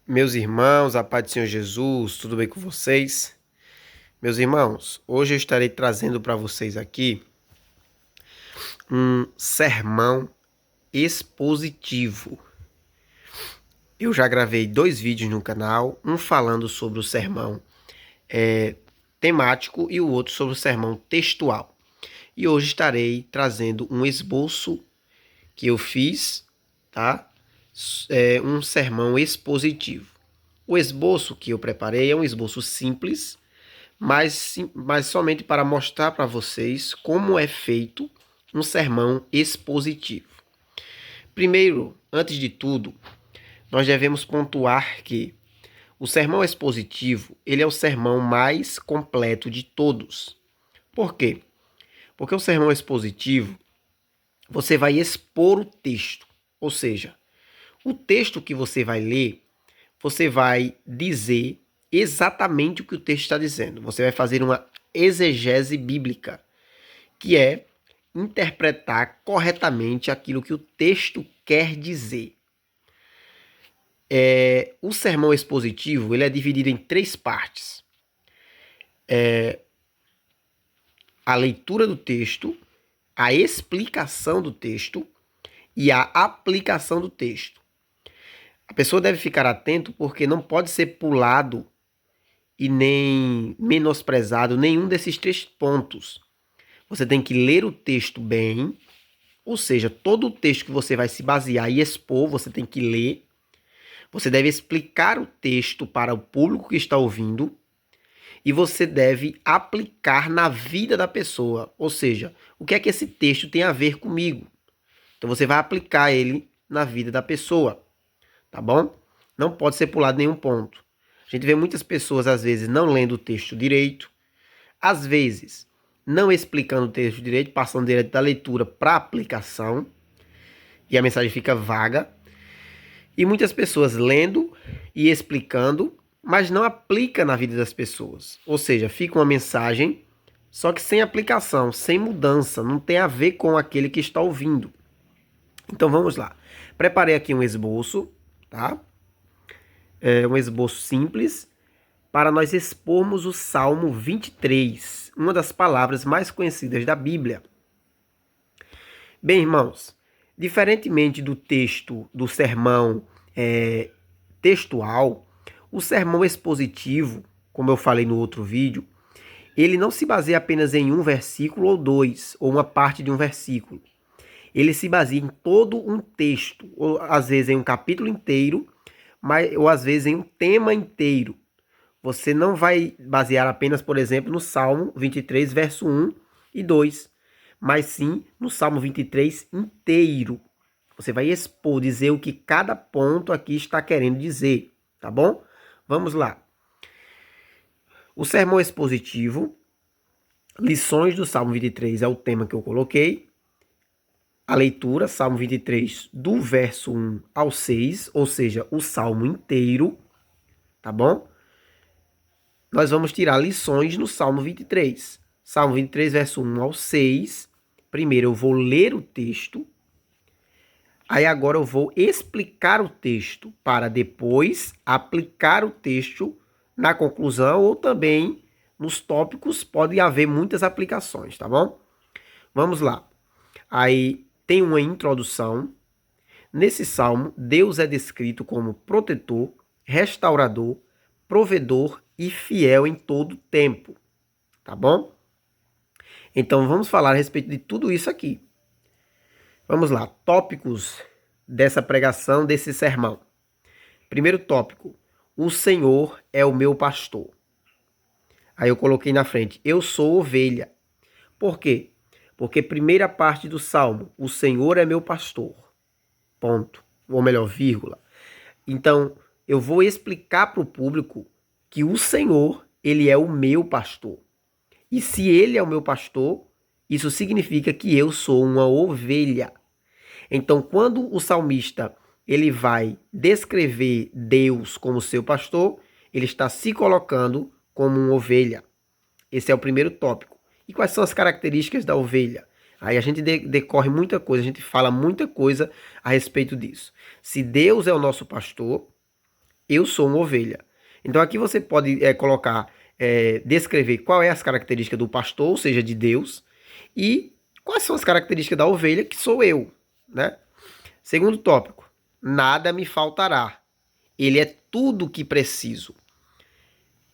Meus irmãos, a paz do Senhor Jesus, tudo bem com vocês? Meus irmãos, hoje eu estarei trazendo para vocês aqui um sermão expositivo. Eu já gravei 2 vídeos no canal, um falando sobre o sermão temático e o outro sobre o sermão textual. E hoje estarei trazendo um esboço que eu fiz, tá? Um sermão expositivo. O esboço que eu preparei é um esboço simples, mas somente para mostrar para vocês como é feito um sermão expositivo. Primeiro, antes de tudo, nós devemos pontuar que o sermão expositivo, ele é o sermão mais completo de todos. Por quê? Porque o sermão expositivo, você vai expor o texto, ou seja, o texto que você vai ler, você vai dizer exatamente o que o texto está dizendo. Você vai fazer uma exegese bíblica, que é interpretar corretamente aquilo que o texto quer dizer. O sermão expositivo ele é dividido em 3 partes. A leitura do texto, a explicação do texto e a aplicação do texto. A pessoa deve ficar atento porque não pode ser pulado e nem menosprezado nenhum desses 3 pontos. Você tem que ler o texto bem, ou seja, todo o texto que você vai se basear e expor, você tem que ler. Você deve explicar o texto para o público que está ouvindo e você deve aplicar na vida da pessoa, ou seja, o que é que esse texto tem a ver comigo. Então você vai aplicar ele na vida da pessoa, tá bom? Não pode ser pulado nenhum ponto. A gente vê muitas pessoas, às vezes, não lendo o texto direito, às vezes, não explicando o texto direito, passando direto da leitura para a aplicação, e a mensagem fica vaga. E muitas pessoas lendo e explicando, mas não aplica na vida das pessoas. Ou seja, fica uma mensagem, só que sem aplicação, sem mudança, não tem a ver com aquele que está ouvindo. Então vamos lá. Preparei aqui um esboço, tá? Um esboço simples, para nós expormos o Salmo 23, uma das palavras mais conhecidas da Bíblia. Bem, irmãos, diferentemente do texto, do sermão textual, o sermão expositivo, como eu falei no outro vídeo, ele não se baseia apenas em um versículo ou 2, ou uma parte de um versículo. Ele se baseia em todo um texto, ou às vezes em um capítulo inteiro, ou às vezes em um tema inteiro. Você não vai basear apenas, por exemplo, no Salmo 23, verso 1 e 2, mas sim no Salmo 23 inteiro. Você vai expor, dizer o que cada ponto aqui está querendo dizer, tá bom? Vamos lá. O sermão expositivo, lições do Salmo 23 é o tema que eu coloquei. A leitura, Salmo 23, do verso 1 ao 6, ou seja, o Salmo inteiro, tá bom? Nós vamos tirar lições no Salmo 23. Salmo 23, verso 1 ao 6. Primeiro eu vou ler o texto. Aí agora eu vou explicar o texto para depois aplicar o texto na conclusão ou também nos tópicos. Pode haver muitas aplicações, tá bom? Vamos lá. Aí tem uma introdução. Nesse salmo, Deus é descrito como protetor, restaurador, provedor e fiel em todo tempo, tá bom? Então vamos falar a respeito de tudo isso aqui. Vamos lá, tópicos dessa pregação, desse sermão. Primeiro tópico, o Senhor é o meu pastor. Aí eu coloquei na frente, eu sou ovelha. Por quê? Porque primeira parte do salmo, o Senhor é meu pastor. Ponto. Ou melhor, vírgula. Então, eu vou explicar para o público que o Senhor, ele é o meu pastor. E se ele é o meu pastor, isso significa que eu sou uma ovelha. Então, quando o salmista ele vai descrever Deus como seu pastor, ele está se colocando como uma ovelha. Esse é o primeiro tópico. E quais são as características da ovelha? Aí a gente decorre muita coisa, a gente fala muita coisa a respeito disso. Se Deus é o nosso pastor, eu sou uma ovelha. Então aqui você pode colocar, descrever qual é as características do pastor, ou seja, de Deus, e quais são as características da ovelha, que sou eu, né? Segundo tópico, nada me faltará. Ele é tudo o que preciso.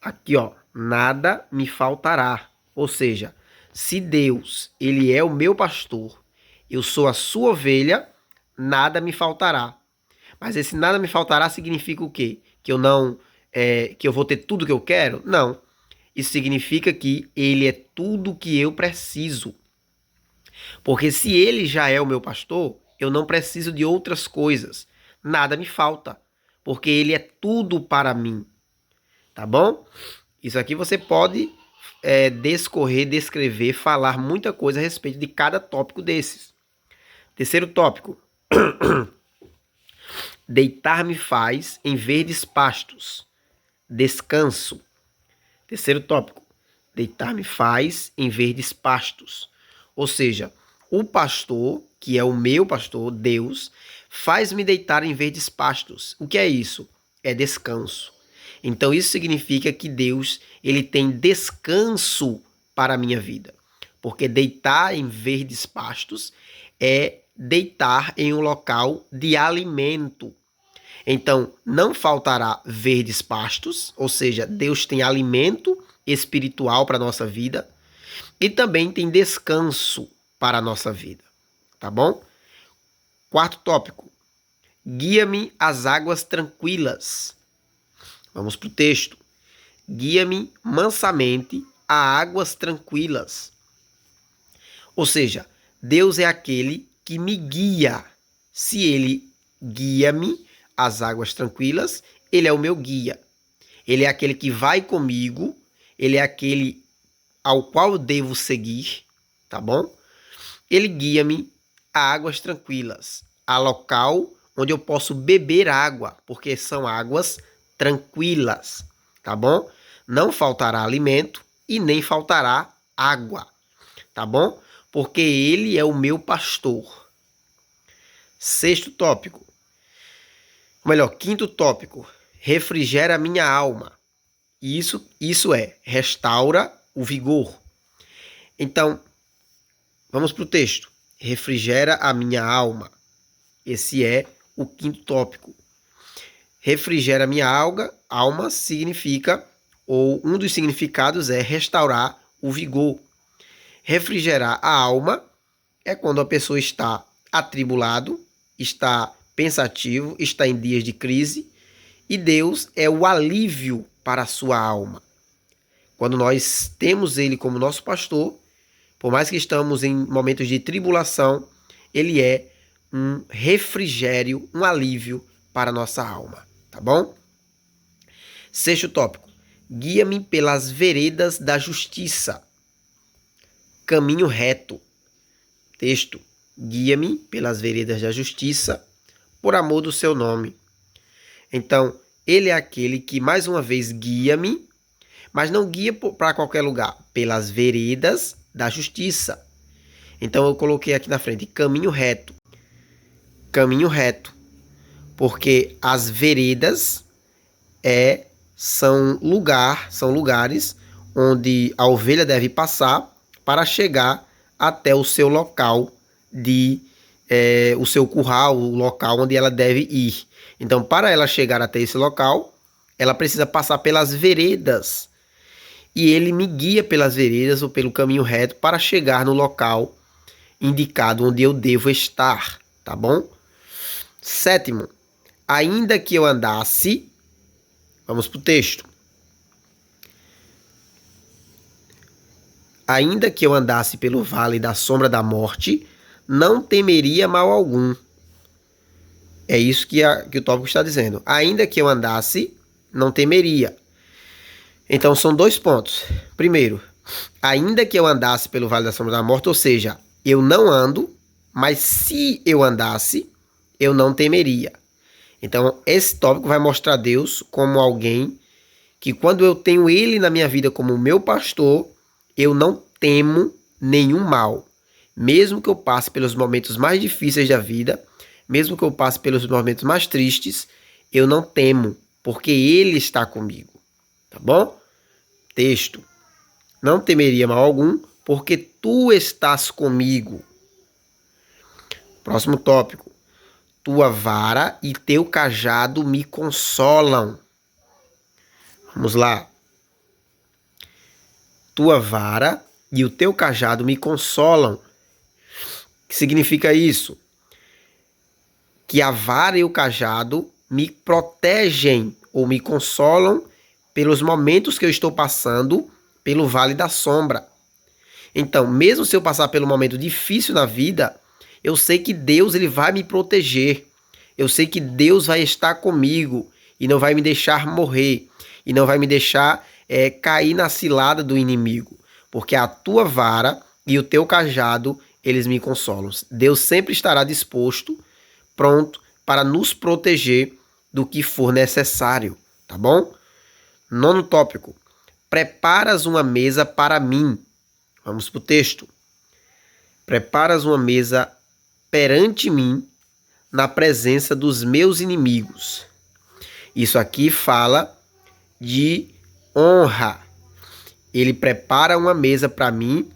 Aqui, ó, nada me faltará. Ou seja, se Deus, ele é o meu pastor, eu sou a sua ovelha, nada me faltará. Mas esse nada me faltará significa o quê? Que eu não, que eu vou ter tudo que eu quero? Não. Isso significa que ele é tudo que eu preciso. Porque se ele já é o meu pastor, eu não preciso de outras coisas. Nada me falta. Porque ele é tudo para mim. Tá bom? Isso aqui você pode descorrer, descrever, falar muita coisa a respeito de cada tópico desses. Terceiro tópico. Deitar-me faz em verdes pastos. Descanso. Terceiro tópico. Deitar-me faz em verdes pastos. Ou seja, o pastor, que é o meu pastor, Deus, faz-me deitar em verdes pastos. O que é isso? É descanso. Então isso significa que Deus, ele tem descanso para a minha vida. Porque deitar em verdes pastos é deitar em um local de alimento. Então não faltará verdes pastos, ou seja, Deus tem alimento espiritual para a nossa vida e também tem descanso para a nossa vida. Tá bom? Quarto tópico. Guia-me às águas tranquilas. Vamos para o texto. Guia-me mansamente a águas tranquilas. Ou seja, Deus é aquele que me guia. Se ele guia-me às águas tranquilas, ele é o meu guia. Ele é aquele que vai comigo, ele é aquele ao qual eu devo seguir, tá bom? Ele guia-me a águas tranquilas, a local onde eu posso beber água, porque são águas tranquilas, tá bom? Não faltará alimento e nem faltará água, tá bom? Porque ele é o meu pastor. Sexto tópico. Quinto tópico. Refrigera a minha alma. Isso é, restaura o vigor. Então, vamos para o texto. Refrigera a minha alma. Esse é o quinto tópico. Refrigera a minha alma significa, ou um dos significados é restaurar o vigor. Refrigerar a alma é quando a pessoa está atribulado, está pensativo, está em dias de crise, e Deus é o alívio para a sua alma. Quando nós temos ele como nosso pastor, por mais que estamos em momentos de tribulação, ele é um refrigério, um alívio para a nossa alma, tá bom? Sexto tópico. Guia-me pelas veredas da justiça. Caminho reto. Texto. Guia-me pelas veredas da justiça, por amor do seu nome. Então, ele é aquele que, mais uma vez, guia-me, mas não guia para qualquer lugar, pelas veredas da justiça. Então, eu coloquei aqui na frente, caminho reto. Caminho reto. Porque as veredas são lugares onde a ovelha deve passar para chegar até o seu local o seu curral, o local onde ela deve ir. Então, para ela chegar até esse local, ela precisa passar pelas veredas. E ele me guia pelas veredas ou pelo caminho reto para chegar no local indicado onde eu devo estar, tá bom? Sétimo, ainda que eu andasse, vamos para o texto. Ainda que eu andasse pelo vale da sombra da morte, não temeria mal algum. É isso que o tópico está dizendo. Ainda que eu andasse, não temeria. Então são dois pontos. Primeiro, ainda que eu andasse pelo vale da sombra da morte, ou seja, eu não ando, mas se eu andasse, eu não temeria. Então esse tópico vai mostrar Deus como alguém que, quando eu tenho ele na minha vida como meu pastor, eu não temo nenhum mal. Mesmo que eu passe pelos momentos mais difíceis da vida, mesmo que eu passe pelos momentos mais tristes, eu não temo, porque ele está comigo. Tá bom? Texto. Não temeria mal algum, porque tu estás comigo. Próximo tópico. Tua vara e teu cajado me consolam. Vamos lá. Tua vara e o teu cajado me consolam. O que significa isso? Que a vara e o cajado me protegem ou me consolam pelos momentos que eu estou passando pelo vale da sombra. Então, mesmo se eu passar pelo momento difícil na vida, eu sei que Deus ele vai me proteger. Eu sei que Deus vai estar comigo e não vai me deixar morrer e não vai me deixar cair na cilada do inimigo, porque a tua vara e o teu cajado, eles me consolam. Deus sempre estará disposto, pronto, para nos proteger do que for necessário, tá bom? Nono tópico. Preparas uma mesa para mim. Vamos para o texto. Preparas uma mesa perante mim, na presença dos meus inimigos. Isso aqui fala de honra. Ele prepara uma mesa para mim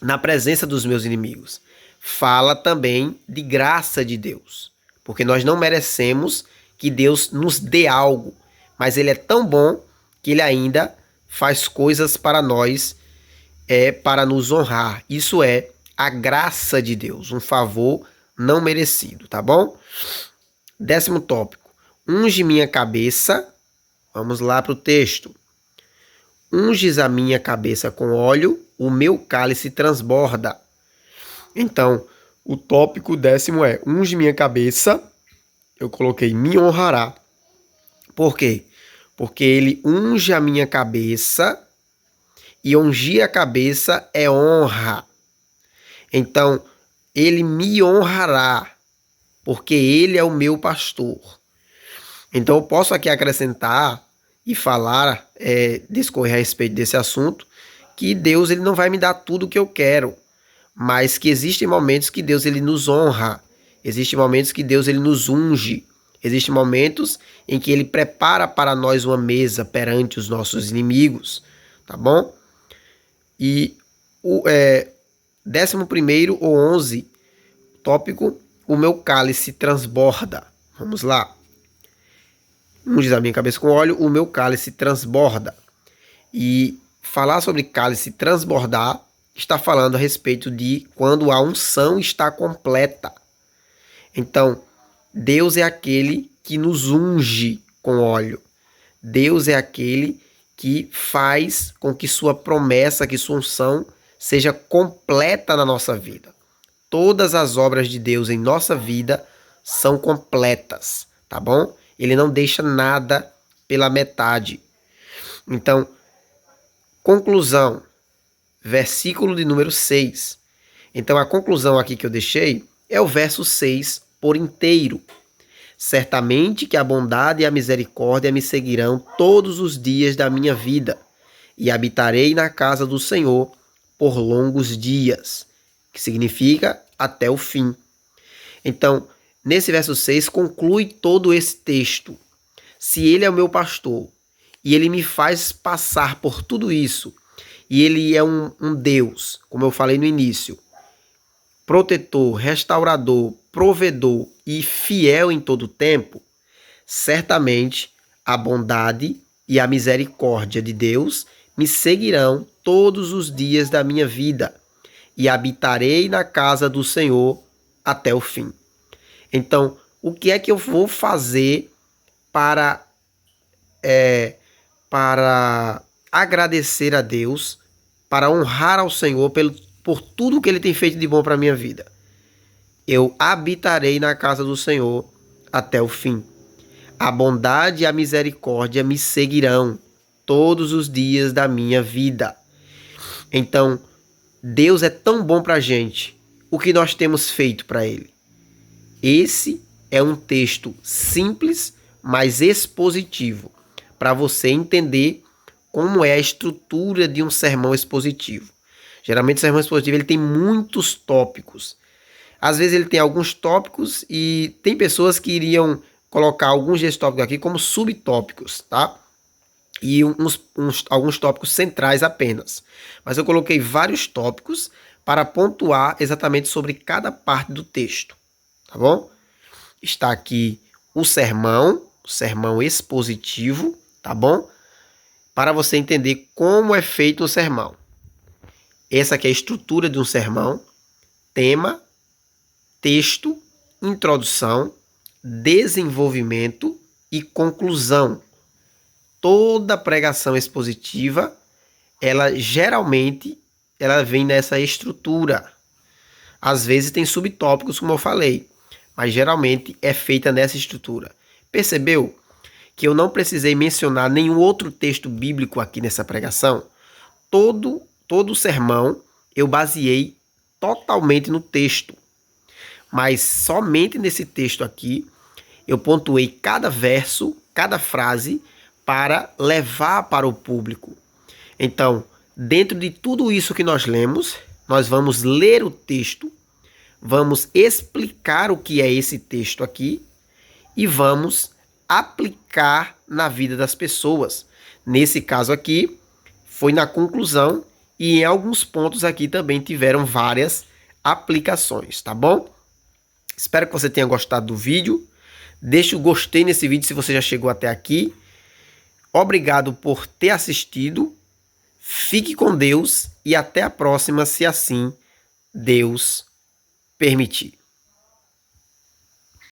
na presença dos meus inimigos. Fala também de graça de Deus, porque nós não merecemos que Deus nos dê algo, mas ele é tão bom que ele ainda faz coisas para nós, para nos honrar. Isso é a graça de Deus, um favor não merecido, tá bom? 10º tópico. Unge minha cabeça. Vamos lá para o texto. Unges a minha cabeça com óleo, o meu cálice transborda. Então, o tópico 10º é: unge minha cabeça. Eu coloquei me honrará. Por quê? Porque ele unge a minha cabeça, e ungir a cabeça é honra. Então, ele me honrará, porque ele é o meu pastor. Então, eu posso aqui acrescentar e falar, discorrer a respeito desse assunto, que Deus ele não vai me dar tudo o que eu quero, mas que existem momentos que Deus ele nos honra, existem momentos que Deus ele nos unge, existem momentos em que ele prepara para nós uma mesa perante os nossos inimigos, tá bom? E o 11º ou 11 tópico, o meu cálice transborda. Vamos lá. Unges a minha cabeça com óleo, o meu cálice transborda. E falar sobre cálice transbordar está falando a respeito de quando a unção está completa. Então, Deus é aquele que nos unge com óleo. Deus é aquele que faz com que sua promessa, que sua unção seja completa na nossa vida. Todas as obras de Deus em nossa vida são completas, tá bom? Ele não deixa nada pela metade. Então, conclusão, versículo de número 6. Então, a conclusão aqui que eu deixei é o verso 6 por inteiro. Certamente que a bondade e a misericórdia me seguirão todos os dias da minha vida, e habitarei na casa do Senhor por longos dias, que significa até o fim. Então, nesse verso 6 conclui todo esse texto. Se ele é o meu pastor e ele me faz passar por tudo isso, e ele é um Deus, como eu falei no início, protetor, restaurador, provedor e fiel em todo o tempo, certamente a bondade e a misericórdia de Deus me seguirão todos os dias da minha vida, e habitarei na casa do Senhor até o fim. Então, o que é que eu vou fazer para agradecer a Deus, para honrar ao Senhor por tudo que Ele tem feito de bom para a minha vida? Eu habitarei na casa do Senhor até o fim. A bondade e a misericórdia me seguirão todos os dias da minha vida. Então, Deus é tão bom para a gente. O que nós temos feito para Ele? Esse é um texto simples, mas expositivo, para você entender como é a estrutura de um sermão expositivo. Geralmente o sermão expositivo ele tem muitos tópicos. Às vezes ele tem alguns tópicos e tem pessoas que iriam colocar alguns desses tópicos aqui como subtópicos, tá? E alguns tópicos centrais apenas. Mas eu coloquei vários tópicos para pontuar exatamente sobre cada parte do texto, tá bom? Está aqui o sermão expositivo, tá bom? Para você entender como é feito um sermão. Essa aqui é a estrutura de um sermão: tema, texto, introdução, desenvolvimento e conclusão. Toda pregação expositiva, ela geralmente vem nessa estrutura. Às vezes tem subtópicos, como eu falei, mas geralmente é feita nessa estrutura. Percebeu que eu não precisei mencionar nenhum outro texto bíblico aqui nessa pregação? Todo o sermão eu baseei totalmente no texto, mas somente nesse texto aqui eu pontuei cada verso, cada frase, para levar para o público. Então, dentro de tudo isso que nós lemos, nós vamos ler o texto, vamos explicar o que é esse texto aqui e vamos aplicar na vida das pessoas. Nesse caso aqui, foi na conclusão e em alguns pontos aqui também tiveram várias aplicações, tá bom? Espero que você tenha gostado do vídeo. Deixe o gostei nesse vídeo se você já chegou até aqui. Obrigado por ter assistido. Fique com Deus e até a próxima, se assim Deus permitir.